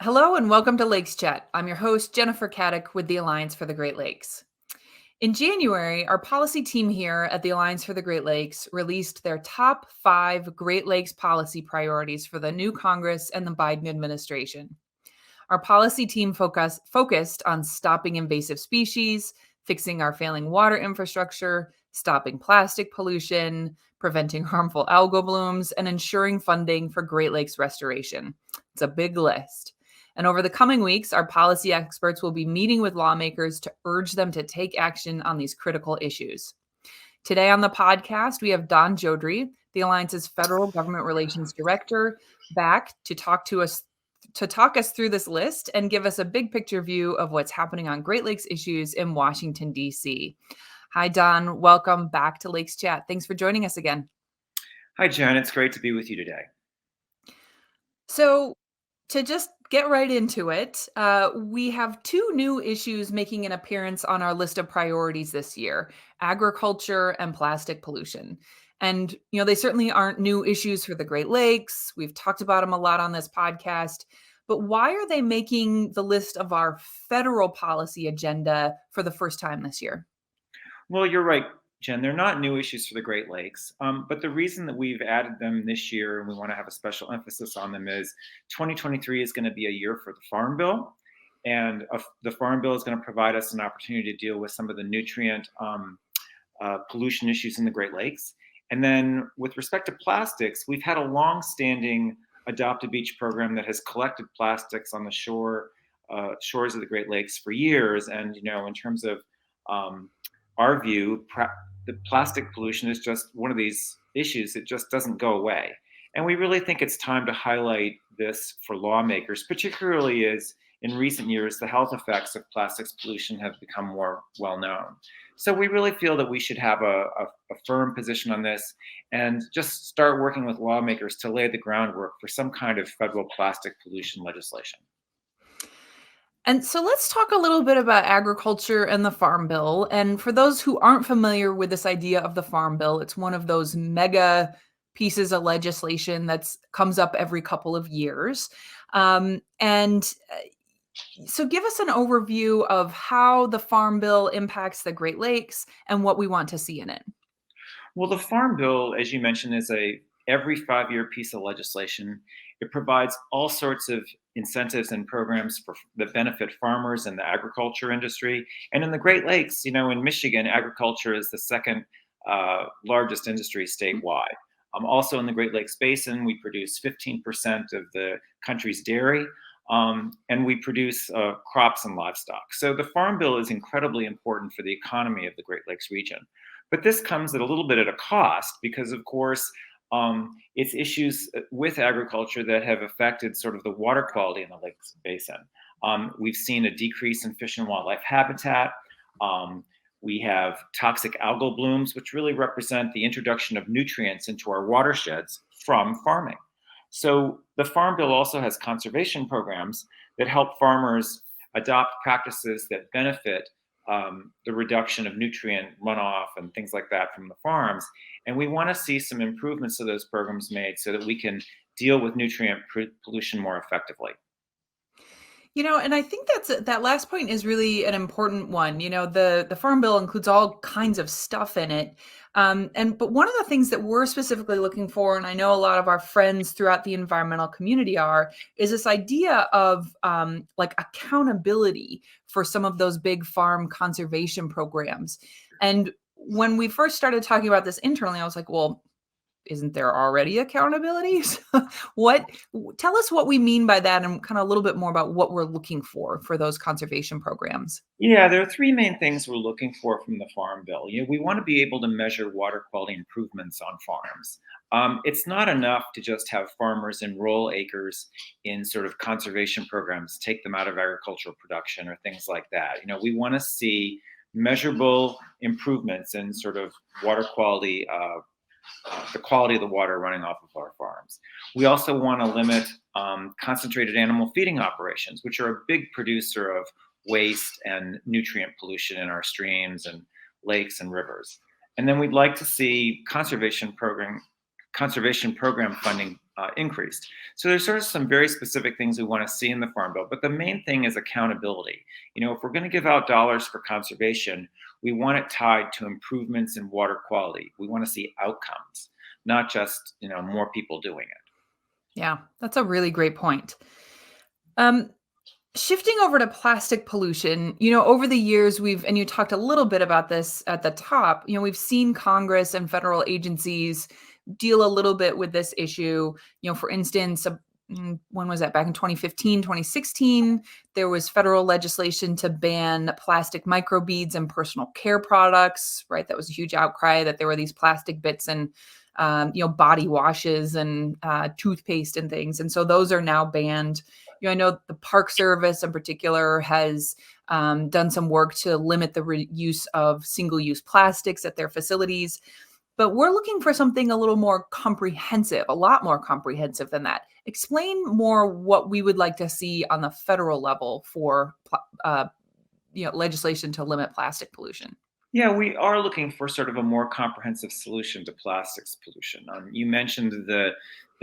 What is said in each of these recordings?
Hello and welcome to Lakes Chat. I'm your host, Jennifer Caddick with the Alliance for the Great Lakes. In January, our policy team here at the Alliance for the Great Lakes released their top 5 Great Lakes policy priorities for the new Congress and the Biden administration. Our policy team focused on stopping invasive species, fixing our failing water infrastructure, stopping plastic pollution, preventing harmful algal blooms, and ensuring funding for Great Lakes restoration. It's a big list. And over the coming weeks, our policy experts will be meeting with lawmakers to urge them to take action on these critical issues. Today on the podcast, we have Don Jodrey, the Alliance's Federal Government Relations Director, back to talk us through this list and give us a big picture view of what's happening on Great Lakes issues in Washington, D.C. Hi, Don. Welcome back to Lakes Chat. Thanks for joining us again. Hi, Jen. It's great to be with you today. So, to just get right into it, we have 2 new issues making an appearance on our list of priorities this year: agriculture and plastic pollution. And, they certainly aren't new issues for the Great Lakes. We've talked about them a lot on this podcast. But why are they making the list of our federal policy agenda for the first time this year? Well, you're right, Jen. They're not new issues for the Great Lakes, but the reason that we've added them this year and we want to have a special emphasis on them is 2023 is going to be a year for the Farm Bill. And the Farm Bill is going to provide us an opportunity to deal with some of the nutrient pollution issues in the Great Lakes. And then with respect to plastics, we've had a long-standing Adopt a Beach program that has collected plastics on the shores of the Great Lakes for years. And, in terms of our view, the plastic pollution is just one of these issues that just doesn't go away. And we really think it's time to highlight this for lawmakers, particularly as in recent years, the health effects of plastics pollution have become more well known. So we really feel that we should have a firm position on this and just start working with lawmakers to lay the groundwork for some kind of federal plastic pollution legislation. And so let's talk a little bit about agriculture and the Farm Bill. And for those who aren't familiar with this idea of the Farm Bill, it's one of those mega pieces of legislation that comes up every couple of years. So give us an overview of how the Farm Bill impacts the Great Lakes and what we want to see in it. Well, the Farm Bill, as you mentioned, is every 5-year piece of legislation. It provides all sorts of incentives and programs that benefit farmers and the agriculture industry. And in the Great Lakes, in Michigan, agriculture is the second largest industry statewide. Also in the Great Lakes Basin, we produce 15% of the country's dairy, and we produce crops and livestock. So the Farm Bill is incredibly important for the economy of the Great Lakes region. But this comes at a little bit at a cost because, of course, it's issues with agriculture that have affected sort of the water quality in the Lakes Basin. We've seen a decrease in fish and wildlife habitat. We have toxic algal blooms, which really represent the introduction of nutrients into our watersheds from farming. So the Farm Bill also has conservation programs that help farmers adopt practices that benefit the reduction of nutrient runoff and things like that from the farms. And we want to see some improvements to those programs made so that we can deal with nutrient pollution more effectively. And I think that last point is really an important one. The Farm Bill includes all kinds of stuff in it. But one of the things that we're specifically looking for, and I know a lot of our friends throughout the environmental community is this idea of like accountability for some of those big farm conservation programs. And when we first started talking about this internally, I was like, well, isn't there already accountability? Tell us what we mean by that and kind of a little bit more about what we're looking for those conservation programs. Yeah, there are 3 main things we're looking for from the Farm Bill. We want to be able to measure water quality improvements on farms. It's not enough to just have farmers enroll acres in sort of conservation programs, take them out of agricultural production or things like that. We want to see measurable improvements in sort of water quality, the quality of the water running off of our farms. We also want to limit concentrated animal feeding operations, which are a big producer of waste and nutrient pollution in our streams and lakes and rivers. And then we'd like to see conservation program funding increased. So there's sort of some very specific things we want to see in the Farm Bill, but the main thing is accountability. If we're going to give out dollars for conservation, we want it tied to improvements in water quality. We want to see outcomes, not just more people doing it. Yeah, that's a really great point. Shifting over to plastic pollution, over the years and you talked a little bit about this at the top, we've seen Congress and federal agencies deal a little bit with this issue. For instance, when was that? Back in 2015, 2016, there was federal legislation to ban plastic microbeads in personal care products, right? That was a huge outcry that there were these plastic bits in body washes and toothpaste and things. And so those are now banned. I know the Park Service in particular has done some work to limit the use of single-use plastics at their facilities. But we're looking for something a little more comprehensive, a lot more comprehensive than that. Explain more what we would like to see on the federal level for legislation to limit plastic pollution. Yeah, we are looking for sort of a more comprehensive solution to plastics pollution. You mentioned the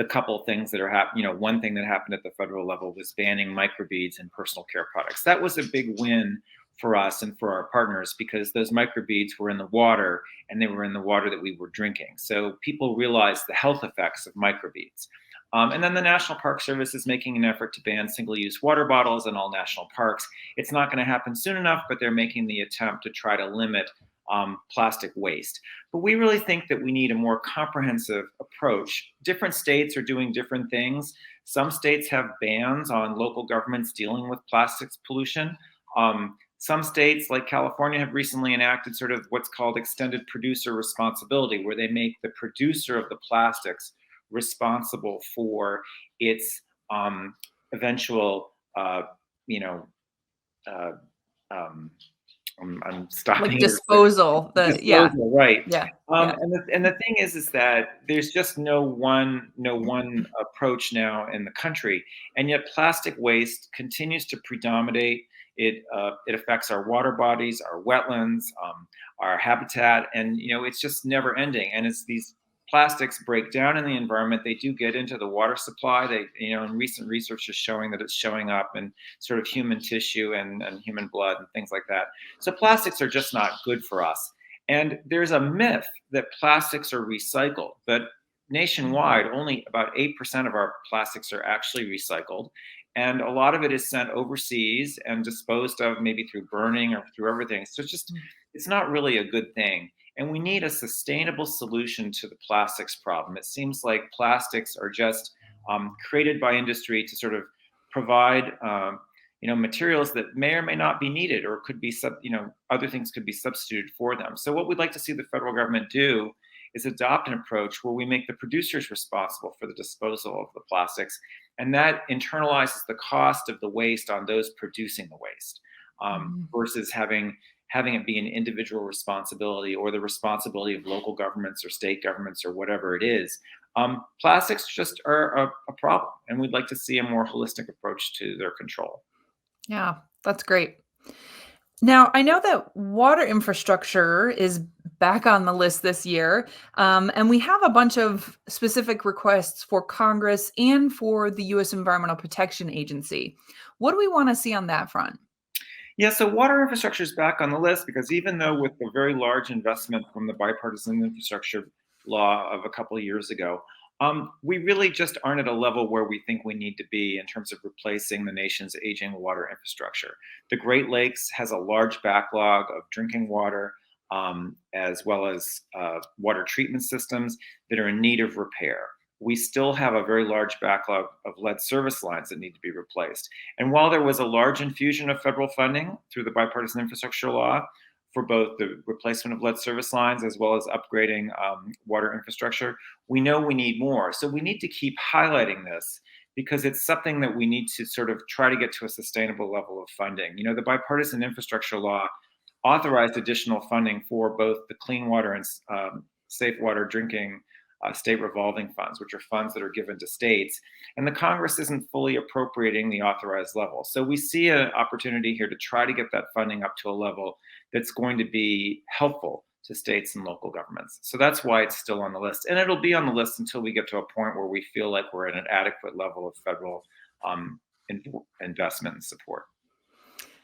couple of things that are happening. One thing that happened at the federal level was banning microbeads in personal care products. That was a big win for us and for our partners because those microbeads were in the water and they were in the water that we were drinking. So people realized the health effects of microbeads. And then the National Park Service is making an effort to ban single-use water bottles in all national parks. It's not going to happen soon enough, but they're making the attempt to try to limit plastic waste. But we really think that we need a more comprehensive approach. Different states are doing different things. Some states have bans on local governments dealing with plastics pollution. Some states, like California, have recently enacted sort of what's called extended producer responsibility, where they make the producer of the plastics responsible for its eventual, I'm stopping. Like disposal. Disposal, right? Yeah. And the thing is that there's just no one approach now in the country, and yet plastic waste continues to predominate. It affects our water bodies, our wetlands, our habitat, and it's just never ending. And it's these plastics break down in the environment. They do get into the water supply. And recent research is showing that it's showing up in sort of human tissue and human blood and things like that. So plastics are just not good for us. And there's a myth that plastics are recycled, but nationwide, only about 8% of our plastics are actually recycled. And a lot of it is sent overseas and disposed of maybe through burning or through everything. So it's not really a good thing. And we need a sustainable solution to the plastics problem. It seems like plastics are just created by industry to sort of provide materials that may or may not be needed, or could be other things could be substituted for them. So what we'd like to see the federal government do is adopt an approach where we make the producers responsible for the disposal of the plastics, and that internalizes the cost of the waste on those producing the waste, versus having it be an individual responsibility or the responsibility of local governments or state governments or whatever it is. Plastics just are a problem, and we'd like to see a more holistic approach to their control. Yeah, that's great. Now, I know that water infrastructure is back on the list this year, and we have a bunch of specific requests for Congress and for the U.S. Environmental Protection Agency. What do we want to see on that front? Yeah, so water infrastructure is back on the list because even though with the very large investment from the bipartisan infrastructure law of a couple of years ago, we really just aren't at a level where we think we need to be in terms of replacing the nation's aging water infrastructure. The Great Lakes has a large backlog of drinking water, as well as water treatment systems that are in need of repair. We still have a very large backlog of lead service lines that need to be replaced. And while there was a large infusion of federal funding through the bipartisan infrastructure law for both the replacement of lead service lines as well as upgrading water infrastructure, we know we need more. So we need to keep highlighting this because it's something that we need to sort of try to get to a sustainable level of funding. The bipartisan infrastructure law authorized additional funding for both the clean water and safe water drinking state revolving funds, which are funds that are given to states, and the Congress isn't fully appropriating the authorized level. So we see an opportunity here to try to get that funding up to a level that's going to be helpful to states and local governments. So that's why it's still on the list. And it'll be on the list until we get to a point where we feel like we're at an adequate level of federal um, investment and support.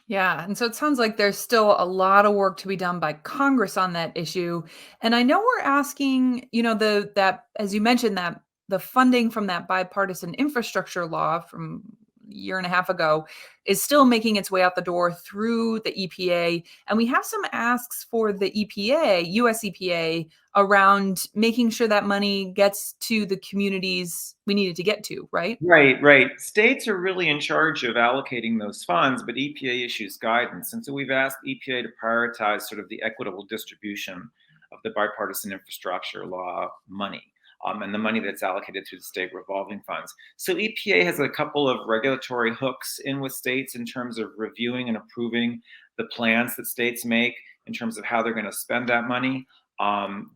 Yeah, and so it sounds like there's still a lot of work to be done by Congress on that issue. And I know we're asking, that as you mentioned that the funding from that bipartisan infrastructure law from a year and a half ago is still making its way out the door through the EPA. And we have some asks for the EPA, US EPA, around making sure that money gets to the communities we need it to get to, right? Right, right. States are really in charge of allocating those funds, but EPA issues guidance. And so we've asked EPA to prioritize sort of the equitable distribution of the bipartisan infrastructure law money, and the money that's allocated through the state revolving funds. So EPA has a couple of regulatory hooks in with states in terms of reviewing and approving the plans that states make in terms of how they're going to spend that money.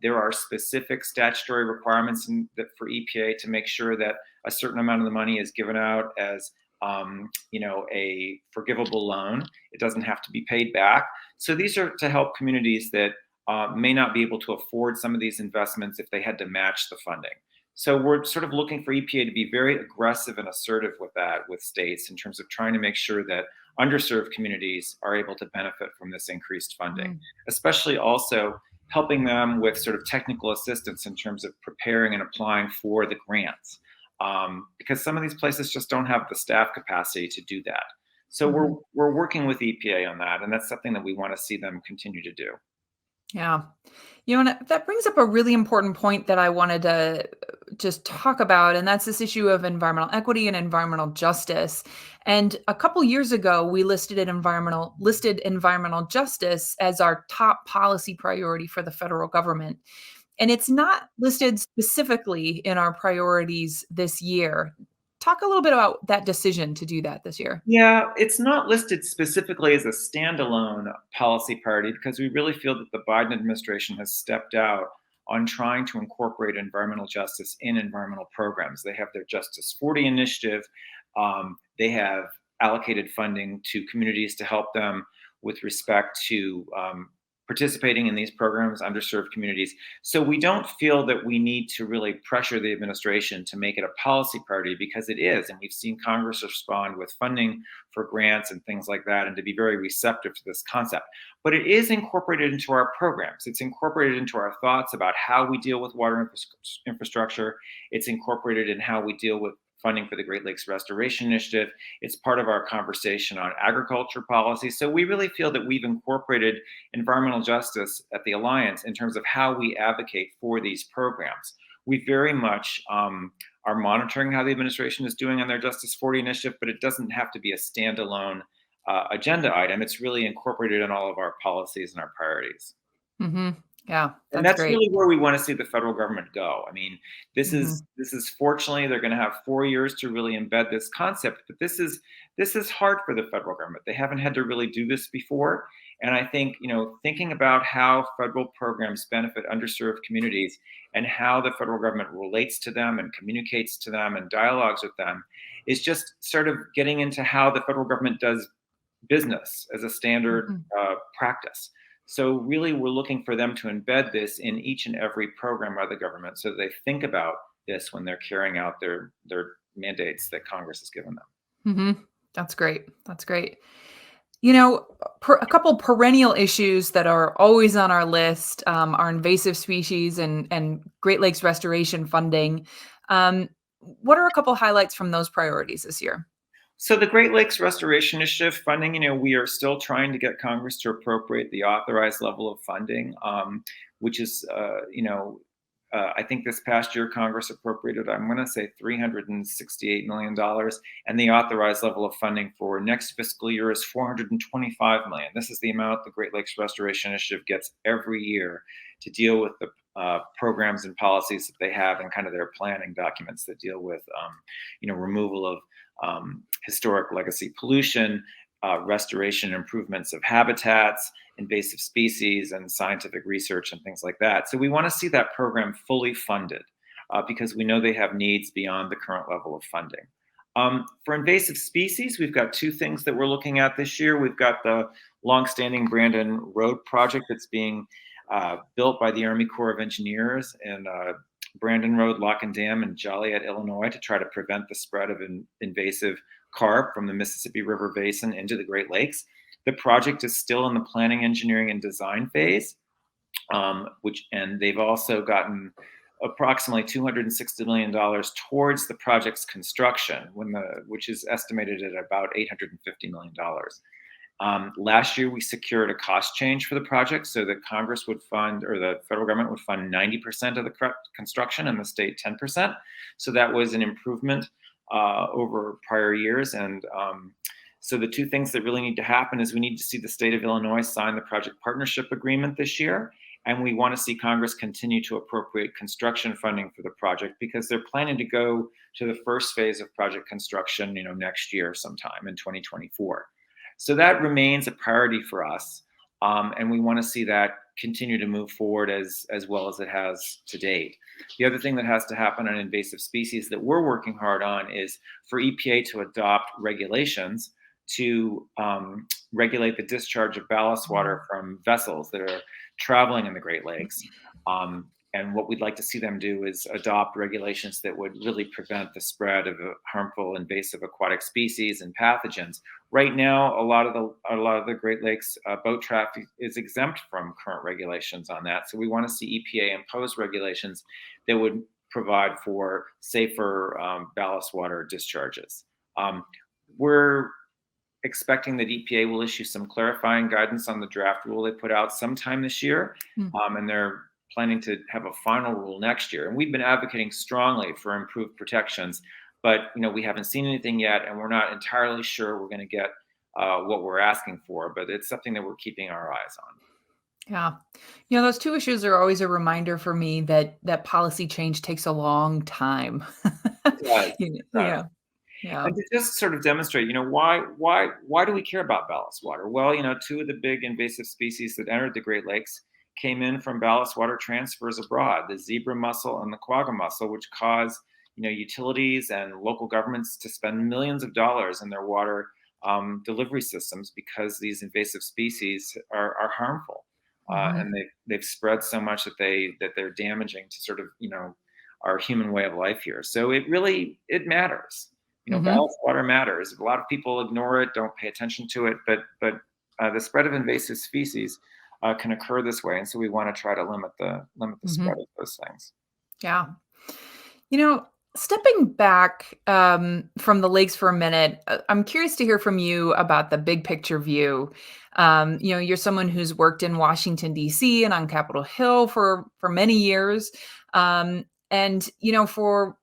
There are specific statutory requirements for EPA to make sure that a certain amount of the money is given out as a forgivable loan. It doesn't have to be paid back. So these are to help communities that may not be able to afford some of these investments if they had to match the funding. So we're sort of looking for EPA to be very aggressive and assertive with that with states in terms of trying to make sure that underserved communities are able to benefit from this increased funding, especially also helping them with sort of technical assistance in terms of preparing and applying for the grants. Because some of these places just don't have the staff capacity to do that. So we're working with EPA on that, and that's something that we want to see them continue to do. Yeah. And that brings up a really important point that I wanted to just talk about, and that's this issue of environmental equity and environmental justice. And a couple years ago, we listed environmental justice as our top policy priority for the federal government. And it's not listed specifically in our priorities this year. Talk a little bit about that decision to do that this year. Yeah, it's not listed specifically as a standalone policy priority because we really feel that the Biden administration has stepped out on trying to incorporate environmental justice in environmental programs. They have their Justice 40 initiative. They have allocated funding to communities to help them with respect to participating in these programs, underserved communities. So we don't feel that we need to really pressure the administration to make it a policy priority because it is. And we've seen Congress respond with funding for grants and things like that and to be very receptive to this concept. But it is incorporated into our programs. It's incorporated into our thoughts about how we deal with water infrastructure. It's incorporated in how we deal with funding for the Great Lakes Restoration Initiative. It's part of our conversation on agriculture policy. So we really feel that we've incorporated environmental justice at the Alliance in terms of how we advocate for these programs. We very much are monitoring how the administration is doing on their Justice 40 initiative, but it doesn't have to be a standalone agenda item. It's really incorporated in all of our policies and our priorities. Yeah, And that's that's great. really where we want to see the federal government go. I mean, this is fortunately they're going to have 4 years to really embed this concept, but this is hard for the federal government. They haven't had to really do this before, and I think thinking about how federal programs benefit underserved communities and how the federal government relates to them and communicates to them and dialogues with them is just sort of getting into how the federal government does business as a standard practice. So really, we're looking for them to embed this in each and every program by the government so they think about this when they're carrying out their mandates that Congress has given them. That's great. That's great. A couple perennial issues that are always on our list are invasive species and Great Lakes restoration funding. What are a couple highlights from those priorities this year? So the Great Lakes Restoration Initiative funding, we are still trying to get Congress to appropriate the authorized level of funding, which is, I think this past year Congress appropriated, I'm going to say $368 million, and the authorized level of funding for next fiscal year is $425 million. This is the amount the Great Lakes Restoration Initiative gets every year to deal with the programs and policies that they have and kind of their planning documents that deal with, removal of historic legacy pollution, restoration improvements of habitats, invasive species, and scientific research and things like that. So we want to see that program fully funded because we know they have needs beyond the current level of funding. For invasive species, we've got two things that we're looking at this year. We've got the longstanding Brandon Road project that's being built by the Army Corps of Engineers in Brandon Road, Lock and Dam in Joliet, Illinois, to try to prevent the spread of invasive carp from the Mississippi River Basin into the Great Lakes. The project is still in the planning, engineering, and design phase, and they've also gotten approximately $260 million towards the project's construction, which is estimated at about $850 million. Last year, we secured a cost change for the project so that Congress would fund, or the federal government would fund 90% of the construction and the state 10%. So that was an improvement over prior years. And so the two things that really need to happen is we need to see the state of Illinois sign the project partnership agreement this year. And we want to see Congress continue to appropriate construction funding for the project, because they're planning to go to the first phase of project construction, next year sometime in 2024. So that remains a priority for us. And we want to see that continue to move forward as well as it has to date. The other thing that has to happen on invasive species that we're working hard on is for EPA to adopt regulations to regulate the discharge of ballast water from vessels that are traveling in the Great Lakes. And what we'd like to see them do is adopt regulations that would really prevent the spread of harmful invasive aquatic species and pathogens. Right now, a lot of the Great Lakes boat traffic is exempt from current regulations on that. So we want to see EPA impose regulations that would provide for safer ballast water discharges. We're expecting that EPA will issue some clarifying guidance on the draft rule they put out sometime this year, and they're planning to have a final rule next year. And we've been advocating strongly for improved protections, but we haven't seen anything yet, and we're not entirely sure we're going to get what we're asking for. But it's something that we're keeping our eyes on. Yeah, those two issues are always a reminder for me that policy change takes a long time. Right. Yeah. Yeah. And to just sort of demonstrate, why do we care about ballast water? Well, two of the big invasive species that entered the Great Lakes came in from ballast water transfers abroad, the zebra mussel and the quagga mussel, which cause utilities and local governments to spend millions of dollars in their water delivery systems, because these invasive species are harmful, and they've spread so much that they're damaging to sort of our human way of life here. So it matters. Ballast water matters. A lot of people ignore it, don't pay attention to it, but the spread of invasive species can occur this way, and so we want to try to limit the spread of those things. Yeah. Stepping back from the lakes for a minute, I'm curious to hear from you about the big picture view. You're someone who's worked in Washington, D.C. and on Capitol Hill for many years. And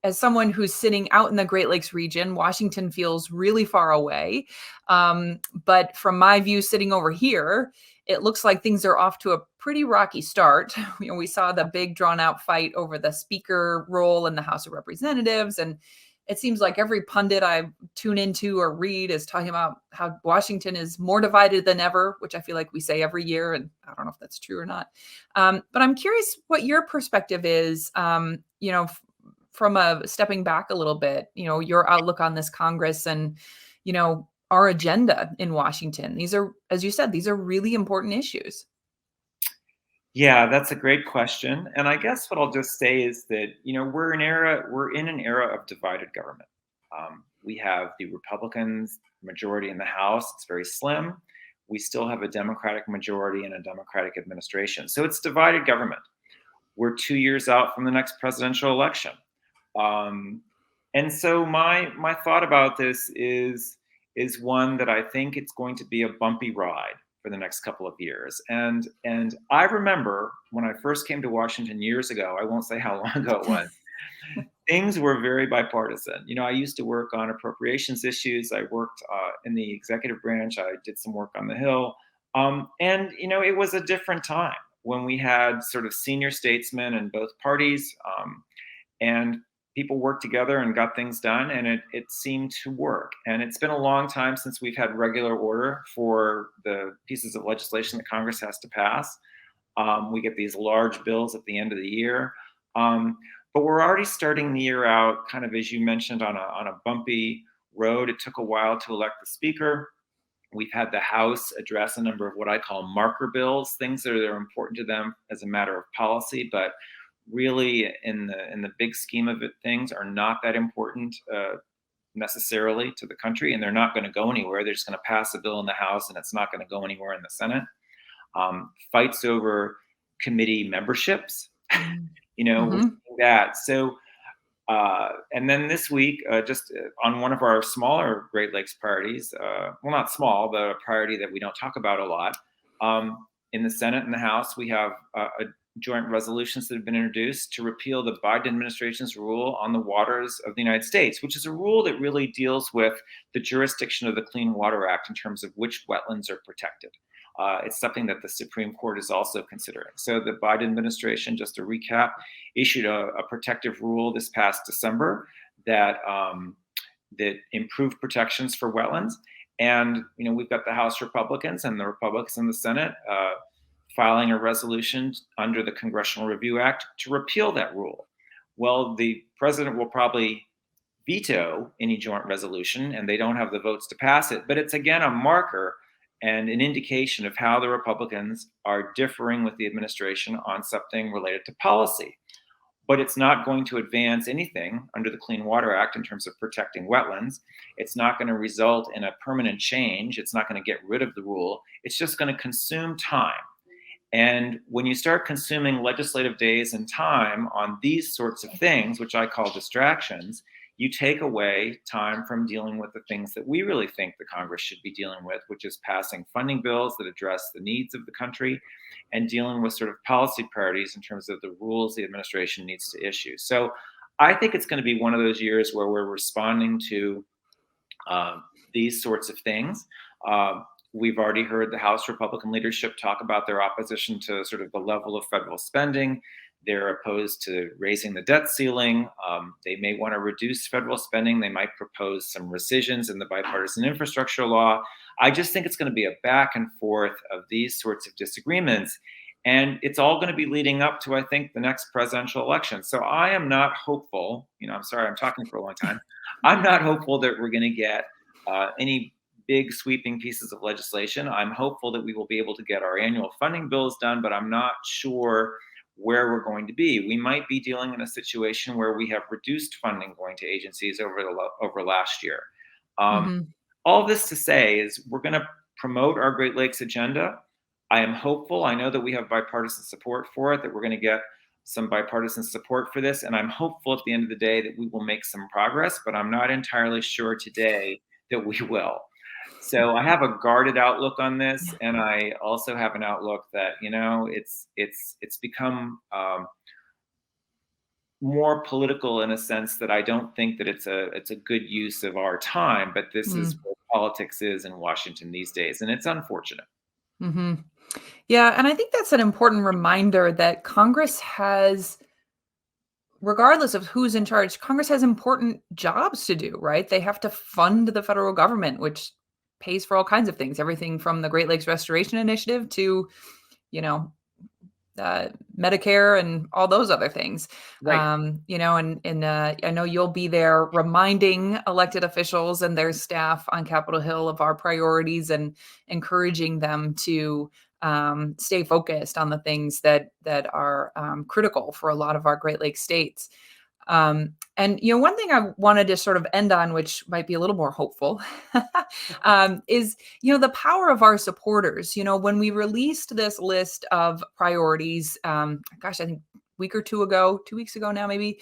as someone who's sitting out in the Great Lakes region, Washington feels really far away. But from my view, sitting over here, it looks like things are off to a pretty rocky start. We saw the big drawn out fight over the speaker role in the House of Representatives. And it seems like every pundit I tune into or read is talking about how Washington is more divided than ever, which I feel like we say every year. And I don't know if that's true or not. But I'm curious what your perspective is, from a stepping back a little bit, your outlook on this Congress and, our agenda in Washington. These are, as you said, these are really important issues. Yeah, that's a great question. And I guess what I'll just say is that, we're in an era of divided government. We have the Republicans majority in the House. It's very slim. We still have a Democratic majority and a Democratic administration. So it's divided government. We're 2 years out from the next presidential election. And so my thought about this is one that I think it's going to be a bumpy ride for the next couple of years. And I remember when I first came to Washington years ago, I won't say how long ago it was, things were very bipartisan. I used to work on appropriations issues. I worked in the executive branch. I did some work on the Hill. And it was a different time when we had sort of senior statesmen in both parties, and people worked together and got things done, and it seemed to work. And it's been a long time since we've had regular order for the pieces of legislation that Congress has to pass. We get these large bills at the end of the year. But we're already starting the year out, kind of as you mentioned, on a bumpy road. It took a while to elect the speaker. We've had the House address a number of what I call marker bills, things that are important to them as a matter of policy, but really in the big scheme of it, things are not that important necessarily to the country, and they're not going to go anywhere. They're just going to pass a bill in the House, and it's not going to go anywhere in the Senate. Fights over committee memberships, we're seeing that. So, and then this week, just on one of our smaller Great Lakes priorities, well, not small, but a priority that we don't talk about a lot, in the Senate and the House, we have joint resolutions that have been introduced to repeal the Biden administration's rule on the waters of the United States, which is a rule that really deals with the jurisdiction of the Clean Water Act in terms of which wetlands are protected. It's something that the Supreme Court is also considering. So the Biden administration, just to recap, issued a protective rule this past December that that improved protections for wetlands. And we've got the House Republicans and the Republicans in the Senate filing a resolution under the Congressional Review Act to repeal that rule. Well, the president will probably veto any joint resolution, and they don't have the votes to pass it. But it's again a marker and an indication of how the Republicans are differing with the administration on something related to policy. But it's not going to advance anything under the Clean Water Act in terms of protecting wetlands. It's not going to result in a permanent change. It's not going to get rid of the rule. It's just going to consume time. And when you start consuming legislative days and time on these sorts of things, which I call distractions, you take away time from dealing with the things that we really think the Congress should be dealing with, which is passing funding bills that address the needs of the country and dealing with sort of policy priorities in terms of the rules the administration needs to issue. So I think it's going to be one of those years where we're responding to these sorts of things. We've already heard the House Republican leadership talk about their opposition to sort of the level of federal spending. They're opposed to raising the debt ceiling. They may want to reduce federal spending. They might propose some rescissions in the bipartisan infrastructure law. I just think it's going to be a back and forth of these sorts of disagreements. And it's all going to be leading up to, I think, the next presidential election. So I am not hopeful, I'm sorry, I'm talking for a long time. I'm not hopeful that we're going to get any big sweeping pieces of legislation. I'm hopeful that we will be able to get our annual funding bills done, but I'm not sure where we're going to be. We might be dealing in a situation where we have reduced funding going to agencies over last year. All this to say is we're going to promote our Great Lakes agenda. I am hopeful. I know that we have bipartisan support for it, that we're going to get some bipartisan support for this. And I'm hopeful at the end of the day that we will make some progress, but I'm not entirely sure today that we will. So I have a guarded outlook on this, and I also have an outlook that it's become more political in a sense that I don't think that it's a good use of our time. But this is where politics is in Washington these days, and it's unfortunate. Yeah, and I think that's an important reminder that Congress has, regardless of who's in charge, Congress has important jobs to do, right? They have to fund the federal government, which pays for all kinds of things, everything from the Great Lakes Restoration Initiative to, Medicare and all those other things. Right. I know you'll be there reminding elected officials and their staff on Capitol Hill of our priorities and encouraging them to stay focused on the things that are critical for a lot of our Great Lakes states. And one thing I wanted to sort of end on, which might be a little more hopeful, is the power of our supporters. When we released this list of priorities, I think a 2 weeks ago now, maybe,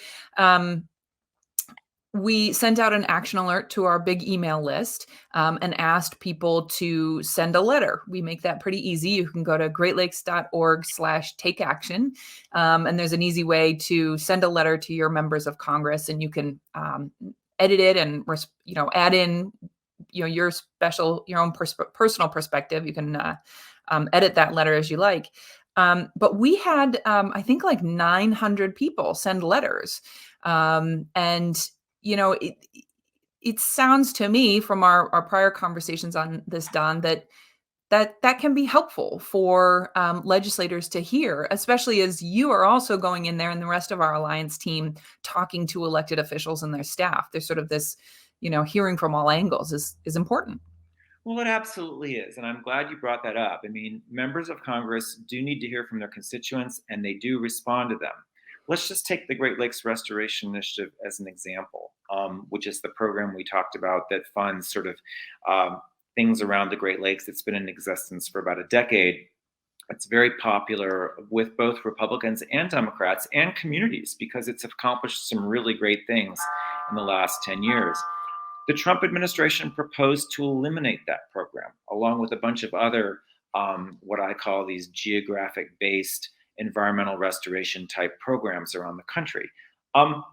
we sent out an action alert to our big email list and asked people to send a letter. We make that pretty easy. You can go to greatlakes.org/takeaction. And there's an easy way to send a letter to your members of Congress, and you can edit it and, add in, your own personal perspective. You can edit that letter as you like. But we had, I think, like 900 people send letters. It sounds to me from our prior conversations on this, Don, that can be helpful for legislators to hear, especially as you are also going in there and the rest of our alliance team talking to elected officials and their staff. There's sort of this, hearing from all angles is important. Well, it absolutely is. And I'm glad you brought that up. I mean, members of Congress do need to hear from their constituents and they do respond to them. Let's just take the Great Lakes Restoration Initiative as an example, which is the program we talked about that funds sort of things around the Great Lakes. It's been in existence for about a decade. It's very popular with both Republicans and Democrats and communities because it's accomplished some really great things in the last 10 years. The Trump administration proposed to eliminate that program, along with a bunch of other, what I call these geographic based environmental restoration type programs around the country. Um,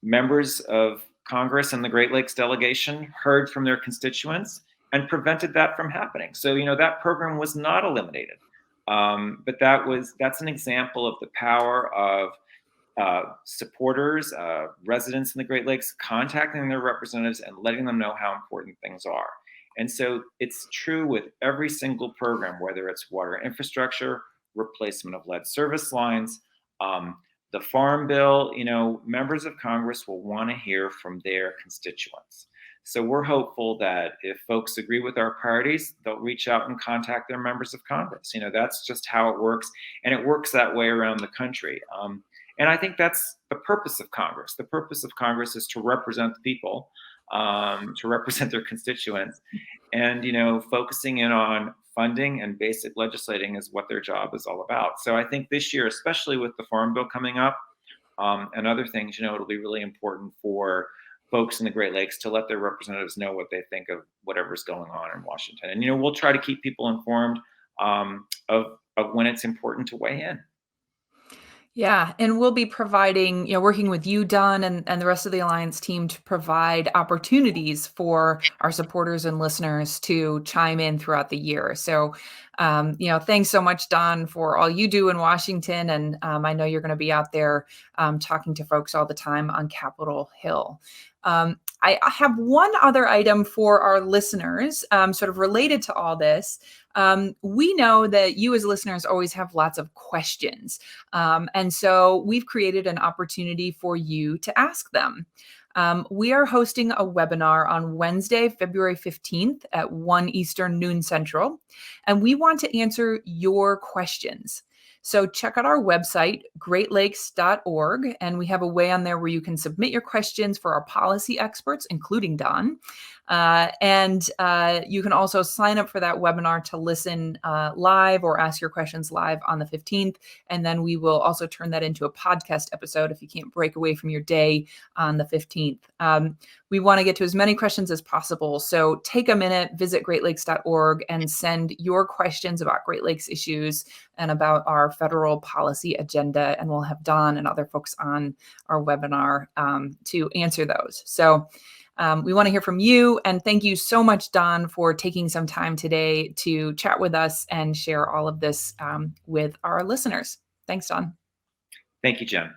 Members of Congress and the Great Lakes delegation heard from their constituents and prevented that from happening. So, that program was not eliminated. But that's an example of the power of supporters, residents in the Great Lakes contacting their representatives and letting them know how important things are. And so it's true with every single program, whether it's water infrastructure, replacement of lead service lines, the farm bill, members of Congress will want to hear from their constituents. So we're hopeful that if folks agree with our priorities, they'll reach out and contact their members of Congress. That's just how it works. And it works that way around the country. And I think that's the purpose of Congress. The purpose of Congress is to represent the people, to represent their constituents. And, focusing in on funding and basic legislating is what their job is all about. So I think this year, especially with the Farm Bill coming up and other things, it'll be really important for folks in the Great Lakes to let their representatives know what they think of whatever's going on in Washington. And, we'll try to keep people informed of when it's important to weigh in. Yeah, and we'll be providing, working with you, Don, and the rest of the Alliance team to provide opportunities for our supporters and listeners to chime in throughout the year. So, thanks so much, Don, for all you do in Washington. And I know you're going to be out there talking to folks all the time on Capitol Hill. I have one other item for our listeners, sort of related to all this. We know that you as listeners always have lots of questions. And so we've created an opportunity for you to ask them. We are hosting a webinar on Wednesday, February 15th at 1 Eastern, noon Central, and we want to answer your questions. So check out our website, greatlakes.org, and we have a way on there where you can submit your questions for our policy experts, including Don. And you can also sign up for that webinar to listen live or ask your questions live on the 15th. And then we will also turn that into a podcast episode if you can't break away from your day on the 15th. We want to get to as many questions as possible. So take a minute, visit greatlakes.org and send your questions about Great Lakes issues and about our federal policy agenda. And we'll have Don and other folks on our webinar to answer those. So we want to hear from you. And thank you so much, Don, for taking some time today to chat with us and share all of this with our listeners. Thanks, Don. Thank you, Jen.